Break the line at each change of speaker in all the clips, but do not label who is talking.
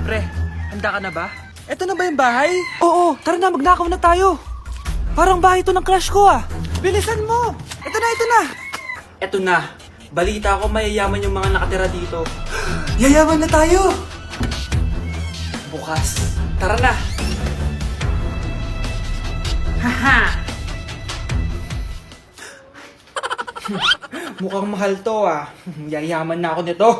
Pre, handa ka na ba? Eto na ba yung bahay? Oo, tara na, magnakaw na tayo. Parang bahay to ng crush ko ah. Bilisan mo! Ito na, ito na! Eto na. Balita ko mayayaman yung mga nakatira dito. Yayaman na tayo! Bukas. Tara na! Haha! Mukhang mahal to ah. Yayaman na ako nito.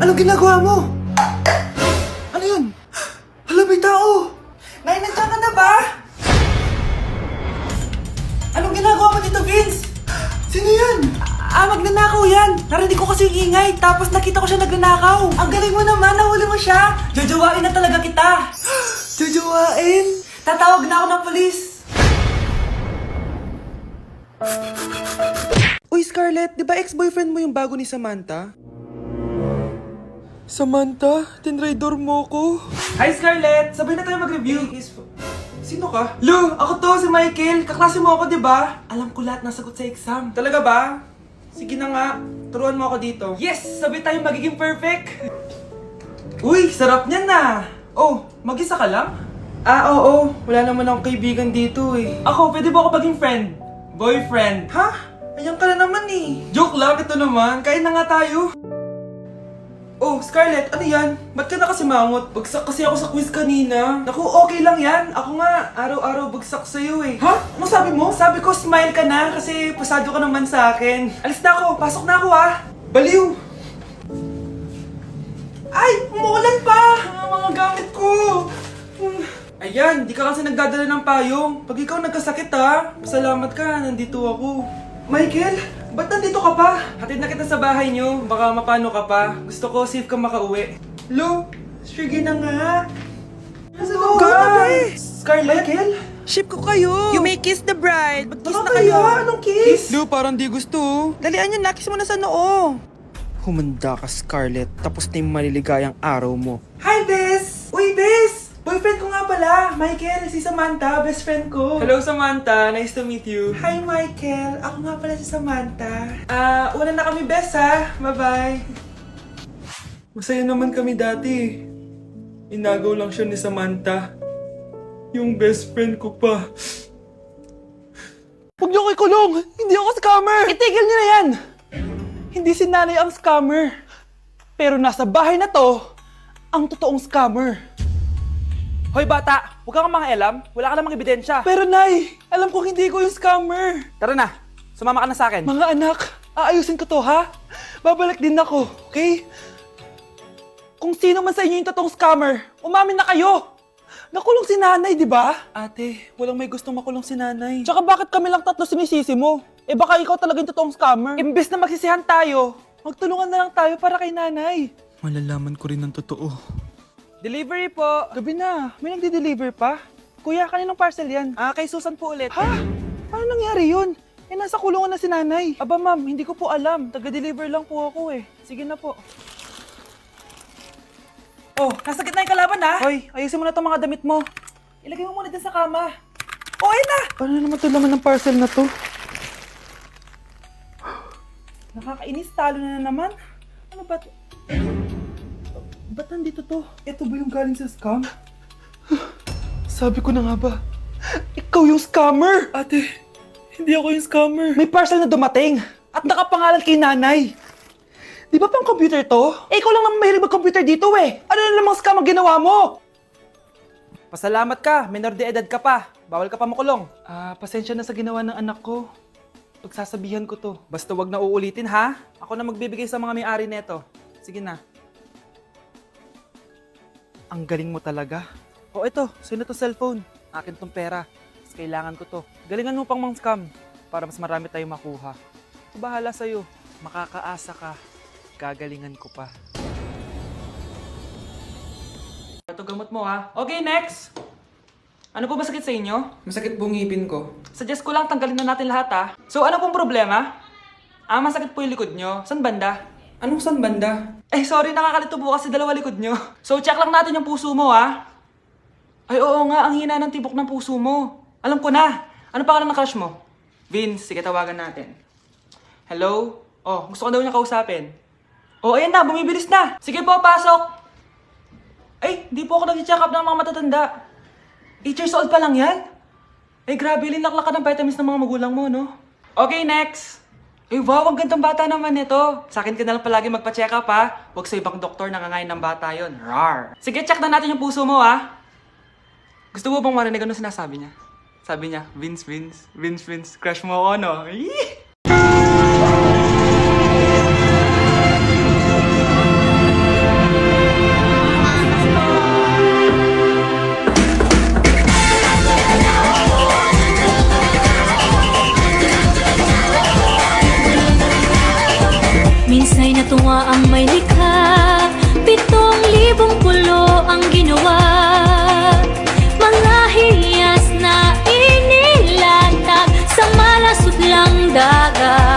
Anong ginagawa mo? Ano yun? Hala, may tao! Nay, nandiyan ka na ba? Anong ginagawa mo dito, Vince? Sino yun? Magnanakaw yan! Narinig ko kasi yung ingay, tapos nakita ko siya nagnanakaw. Ang galing mo naman, nahuli mo siya! Jojowain na talaga kita! Jojowain? Tatawag na ako ng polis! Uy, Scarlett, di ba ex-boyfriend mo yung bago ni Samantha? Samantha, tinraidor mo ko. Hi, Scarlett! Sabay na tayo mag-review. Sino ka? Lu, ako to, si Michael. Kaklase mo ako, di ba? Alam ko lahat ng sagot sa exam. Talaga ba? Sige na nga, turuan mo ako dito. Yes! Sabay tayo magiging perfect! Uy, sarap niyan na! Oh, mag-isa ka lang? Oo. Wala naman akong kaibigan dito eh. Ako, pwede ba ako maging friend? Boyfriend? Ha? Ayan ka na naman eh. Joke lang, ito naman. Kain na nga tayo. Oh, Scarlett, ano yan? Ba't ka na kasi mangot? Bagsak kasi ako sa quiz kanina. Naku, okay lang yan. Ako nga, araw-araw bagsak sa'yo eh. Ha? Ano sabi mo? Sabi ko, smile ka na kasi pasado ka naman sa akin. Alis na ako, pasok na ako ah. Baliw! Ay, umuulan pa! Ang mga gamit ko! Ayan, di ka kasi nagdadala ng payong. Pag ikaw nagkasakit ha, pasalamat ka, nandito ako. Michael, ba't nandito ka pa? Hatid na kita sa bahay niyo, baka mapano ka pa. Gusto ko safe ka makauwi. Lo, sige na nga. Nasa loob ka? Scarlett? Michael? Ship ko kayo. You may kiss the bride. Mag-kiss na kayo. Anong kiss? Lo, parang di gusto. Dalian yun, nakis mo na sa noo. Humanda ka, Scarlett. Tapos na yung maliligayang araw mo. Hi, Bes! Uy, Bes! Boyfriend ko nga pala, Michael, si Samantha, best friend ko. Hello, Samantha. Nice to meet you. Hi, Michael. Ako nga pala si Samantha. Una na kami, best ha. Bye-bye. Masaya naman kami dati. Inagaw lang siya ni Samantha. Yung best friend ko pa. Huwag niyo ko ikulong! Hindi ako scammer! Itigil niyo na yan! Hindi si nanay ang scammer. Pero nasa bahay na to, ang totoong scammer. Hoy bata, huwag kang mangialam. Wala ka namang ebidensya. Pero nay, alam ko hindi ko yung scammer. Tara na, sumama ka na sa akin. Mga anak, aayusin ko to ha. Babalik din ako, okay? Kung sino man sa inyo yung totoong scammer, umamin na kayo. Nakulong si nanay, di ba? Ate, walang may gustong makulong si nanay. Tsaka bakit kami lang tatlo sinisisi mo? Eh baka ikaw talaga yung totoong scammer. Imbes na magsisihan tayo, magtulungan na lang tayo para kay nanay. Malalaman ko rin ng totoo. Delivery po. Gabi na. May nagde-deliver pa? Kuya, kaninong parcel yan? Kay Susan po ulit. Ha? Paano nangyari yun? Eh, nasa kulungan na si nanay. Aba ma'am, hindi ko po alam. Taga-deliver lang po ako eh. Sige na po. Oh, nasa gitna yung kalaban ha? Hoy, ayusin mo na itong mga damit mo. Ilagay mo muna dyan sa kama. Oh, ayun na! Paano naman ito laman ng parcel na to? Nakakainis, talo na naman. Ano ba ito? Ba't nandito to? Ito ba yung galing sa scam? Sabi ko na nga ba, ikaw yung scammer! Ate, hindi ako yung scammer. May parcel na dumating at nakapangalan kay nanay. Di ba pang computer to? Eh, ikaw lang naman mahilig mag-computer dito eh. Ano na namang scam ang ginawa mo? Pasalamat ka, minor de edad ka pa. Bawal ka pa makulong. Pasensya na sa ginawa ng anak ko. Pagsasabihan ko to. Basta wag na uulitin ha. Ako na magbibigay sa mga may-ari neto. Sige na. Ang galing mo talaga. O ito, sino to cellphone? Akin tong pera. Mas kailangan ko to. Galingan mo pang mang scam para mas marami tayong makuha. Bahala sa'yo. Makakaasa ka. Gagalingan ko pa. Ito gamot mo ha. Okay, next! Ano po ba sakit sa inyo? Masakit po ngipin ko. Suggest ko lang tanggalin na natin lahat ha. So ano pong problema? Masakit po yung likod nyo. San banda? Anong saan banda? Sorry, nakakalito po kasi dalawa likod nyo. So, check lang natin yung puso mo, ha? Ay, oo nga, ang hina ng tibok ng puso mo. Alam ko na. Ano pangalan ng crush mo? Vince, sige tawagan natin. Hello? Oh, gusto ko daw niya kausapin. Oh, ayan na, bumibilis na. Sige po, pasok. Ay, hindi po ako nag-check up ng mga matatanda. 8 years old pa lang yan. Ay, grabe, linaklak ka ng vitamins ng mga magulang mo, no? Okay, next. Ay, wow, ang gandang bata naman nito. Sa akin ka na lang palagi magpa-check up, ha? Huwag sa ibang doktor nangangain ng bata yon. Rar. Sige, check na natin yung puso mo, ha? Gusto mo bang marinig ano sinasabi niya? Sabi niya, Vince, crush mo ako, no? Eee!
Minsa'y natuwa ang may likha, 7,000 pulo ang ginawa. Mga hiyas na inilatag sa malasudlang dagat.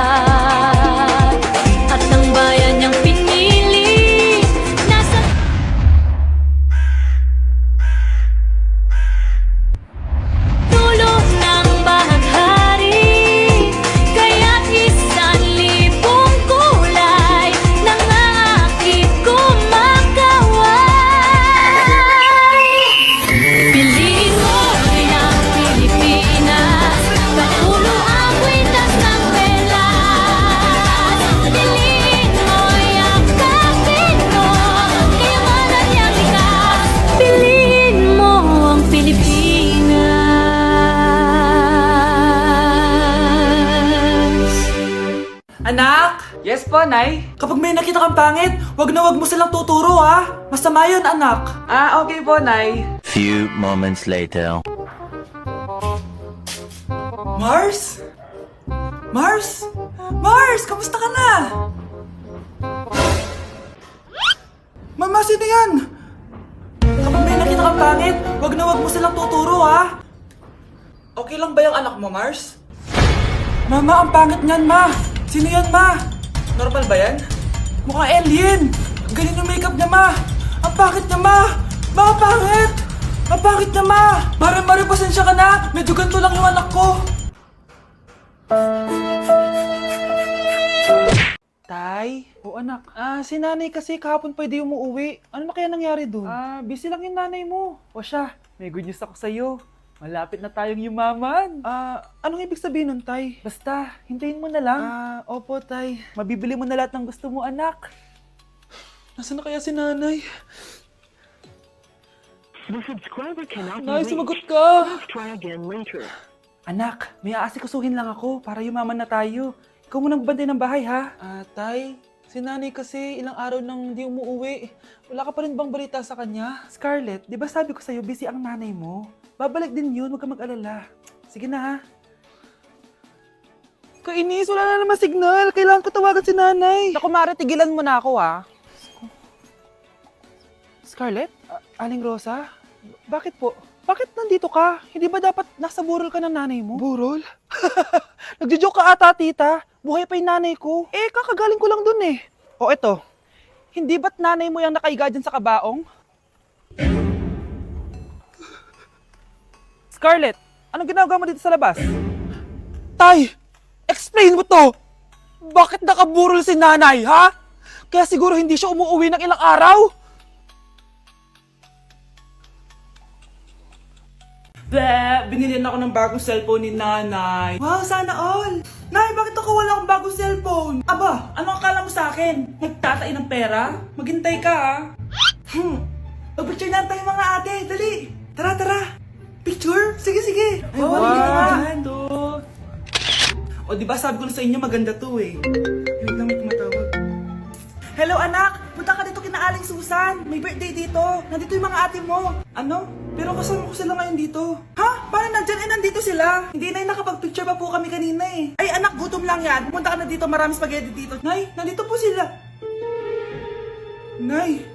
At ang bayan niyang pinili, nasa dulo ng bahaghari. Kaya't 1,000 kulay nangangakit kumakaway. Piliin mo rin ang Pilipinas, kaulo ang kwintas ng pelas. Piliin mo, yakapin mo, kayamanan niyang likas. Piliin mo ang Pilipinas.
Anak! Yes po, Nay. Kapag may nakita kang pangit, wag mo silang tuturo, ha? Masama yun, anak. Ah, okay po, Nay.
Few moments later.
Mars? Mars? Mars, kamusta ka na? Mama, sino yan? Kapag may nakita kang pangit, wag mo silang tuturo, ha? Okay lang ba yung anak mo, Mars? Mama, ang pangit niyan, Ma. Sino yan, Ma? Normal ba yan? Mukhang alien. Ganyan yung makeup niya, Ma. Ang pangit niya, Ma. Ma, ang pangit. Ang pangit niya, Ma. Mare, pasensya ka na. Medyo ganito lang yung anak ko. Tay? O anak, si nanay kasi kahapon pwede umuwi. Ano na kaya nangyari doon? Busy lang yung nanay mo. O siya, may good news ako sa'yo. Malapit na tayong yumaman. Anong ibig sabihin nun, Tay? Basta, hintayin mo na lang. Opo, Tay. Mabibili mo na lahat ng gusto mo, anak. Nasaan na kaya si nanay?
The subscriber cannot be
Nay,
reached.
sumagot ka!
Please try again later.
Anak, may aasikasuhin lang ako para yumaman na tayo. Ikaw munang bantay ng bahay, ha? Tay, si nanay kasi ilang araw nang di umuwi. Wala ka pa rin bang balita sa kanya? Scarlett, di ba sabi ko sa'yo busy ang nanay mo? Babalik din yun, huwag ka mag-alala. Sige na, ha? Kainis, wala na naman signal. Kailangan ko tawagan si nanay. Naku, Mare, tigilan mo na ako, ha? Scarlett? Aling Rosa? Bakit po? Bakit nandito ka? Hindi ba dapat nasa burol ka ng nanay mo? Burol? Nagjo-joke ka ata, tita. Buhay pa yung nanay ko. Kakagaling ko lang dun eh. O eto, hindi ba't nanay mo yung nakaiga dyan sa kabaong? Scarlett, anong ginagawa mo dito sa labas? Tay, explain mo to! Bakit nakaburol si nanay, ha? Kaya siguro hindi siya umuwi ng ilang araw? Binilihan ako ng bagong cellphone ni nanay. Wow, sana all! Nay, bakit ako wala akong bagong cellphone? Aba, ano akala mo sa akin? Nagtatain ng pera? Maghintay ka, ha? Mag-picture na tayo mga ate, dali! Tara! Picture? Sige! Ay, wow! O, diba sabi ko na sa inyo maganda to eh. Wait lang, may tumatawag. Hello anak! Punta ka dito kina Aling Susan! May birthday dito! Nandito yung mga ate mo! Ano? Pero kasama ko sila ngayon dito. Ha? Paano nandyan? Nandito sila! Hindi na nakapag-picture pa po kami kanina eh. Ay anak, gutom lang yan. Pumunta ka na dito, marami spaghetti dito. Nay, nandito po sila. Nay!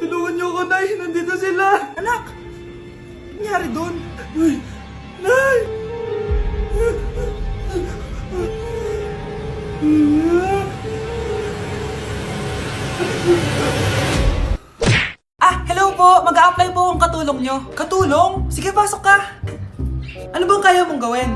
Tulungan niyo ako, Nay! Nandito sila! Anak! Ano nangyari doon? Nay! Hello po! Mag-a-apply po akong katulong nyo. Katulong? Sige, pasok ka! Ano bang kaya mong gawin?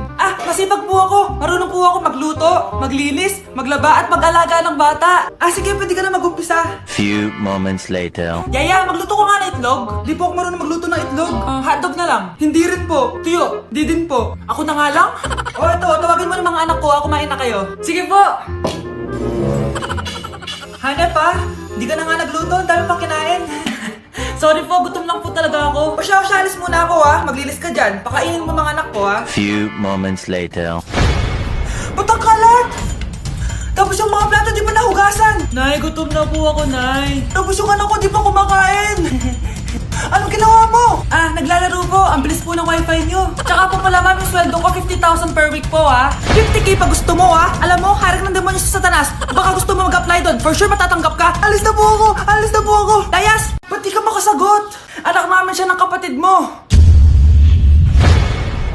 Masipag po ako. Marunong po ako magluto, maglinis, maglaba at mag-alaga ng bata. Sige, pwede ka na mag-umpisa.
Few moments later.
Yaya, magluto ko nga ng itlog. Di po ako marunong magluto ng itlog. Hotdog na lang. Hindi rin po. Tuyo, di din po. Ako na nga lang? Ito, tawagin mo ng mga anak ko. Kumain na kayo. Sige po. Hanep di ka na nga nagluto. Ang dami pang kinain. Sorry po, gutom lang po talaga ako. Alis muna ako Maglinis ka dyan. Pakainin mo mga anak ko
Few moments later.
Ba't ang kalat? Tapos yung mga plato di pa nahugasan. Nay, gutom na po ako, Nay. Tapos yung anak ko di pa kumakain. Anong ginawa mo? Naglalaro po. Ang bilis po ng wifi nyo. Tsaka po pala ma'am, yung sweldo ko 50,000 per week po 50k pa gusto mo Alam mo, harik ng demonyo sa Satanas. Baka gusto mo mag-apply doon. For sure matatanggap ka. Alis na po ako. Dayas, ba't di ka makasagot? Anak namin siya ng kapatid mo.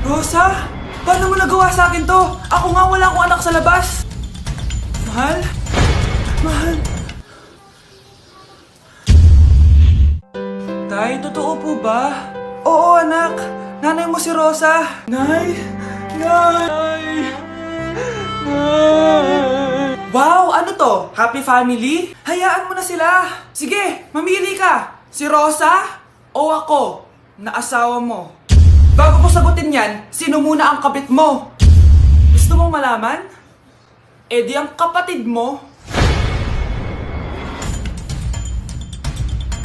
Rosa, paano mo nagawa sa akin to? Ako nga wala akong anak sa labas. Mahal? Tay, totoo po ba? Oo, anak. Nanay mo si Rosa. Nay! Wow, ano to? Happy family? Hayaan mo na sila. Sige, mamili ka. Si Rosa o ako na asawa mo? Bago ko sagutin yan, sino muna ang kabit mo? Gusto mong malaman? Di ang kapatid mo.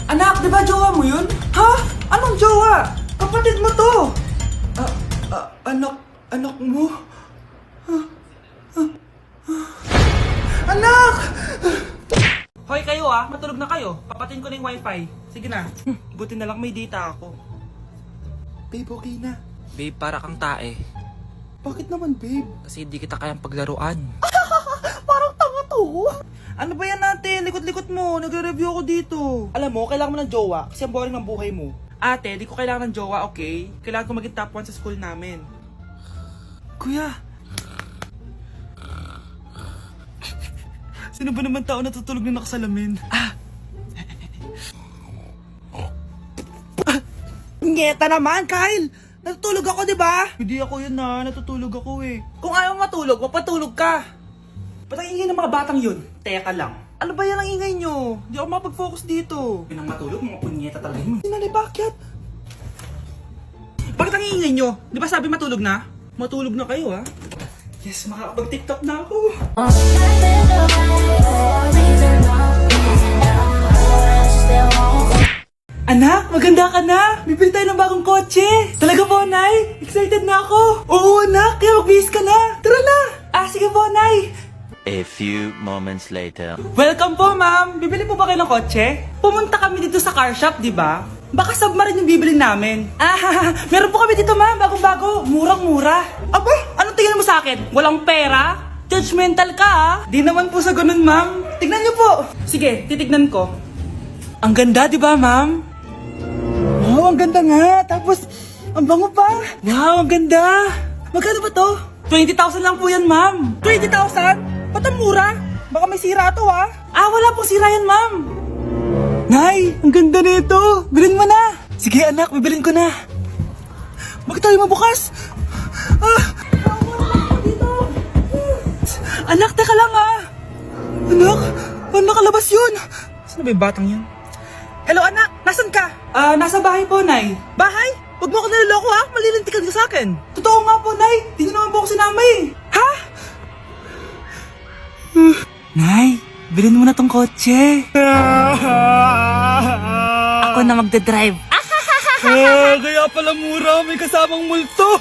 Anak, di ba jowa mo yun? Ha? Anong jowa? Kapatid mo to. Anak mo? Anak! Hoy kayo matulog na kayo. Papatin ko na yung wifi. Sige na. Buti na lang may data ako. Babe, okay na.
Babe, para kang tae.
Bakit naman, babe?
Kasi hindi kita kayang paglaruan.
Parang tanga to. Ano ba yan natin? Likot-likot mo. Nagre-review ako dito. Alam mo, kailangan mo ng jowa kasi ang boring ng buhay mo. Ate, di ko kailangan ng jowa, okay? Kailangan ko maging top 1 sa school namin. Kuya! Sino ba naman tao natutulog na nakasalamin? Ngeta naman, Kyle! Natutulog ako, di ba? Hindi ako yun natutulog ako Kung ayaw matulog, mapatulog ka. Ba't ang ingay ng mga batang yun? Teka lang. Ano ba yan ang ingay nyo? Hindi ako mapag-focus dito. Pinang matulog, mga punyeta talaga yun. Sinali, bakit? Bakit ang ingay nyo? Di ba sabi matulog na? Matulog na kayo Yes, makakapag-tiktok na ako. Anak, maganda ka na. Bibili tayo ng bagong kotse. Talaga po, Nay? Excited na ako. Oo, anak. Kaya mag-bihis ka na. Tara na. Sige po, Nay.
A few moments later.
Welcome po, ma'am. Bibili po ba kayo ng kotse? Pumunta kami dito sa car shop, di ba? Baka submarine yung bibili namin. Meron po kami dito, ma'am. Bagong-bago. Murang-mura. Aba, anong tingin mo sa akin? Walang pera? Judgmental ka, Di naman po sa ganun, ma'am. Tignan niyo po. Sige, titignan ko. Ang ganda, di ba, ma'am? Wow, ang ganda nga. Tapos, ang bango pa. Wow, ang ganda. Magkano ba to? 20,000 lang po yan, ma'am. 20,000? Ba't ang mura? Baka may sira to, wala pong sira yan, ma'am. Nay, ang ganda nito. Bilhin mo na. Sige, anak, bibilin ko na. Bakit tayo mabukas? Anak, teka lang, Anak, nakalabas yun. Saan ba yung batang yun? Hello, anak. Nasaan ka? Nasa bahay po, Nay. Bahay? Huwag mo ako naloloko, Malilintikan ka sa akin. Totoo nga po, Nay. Di na naman po ako sinama, Ha? Nay, bilhin mo na tong kotse.
Ako na magdadrive.
Kaya pala mura. May kasamang multo.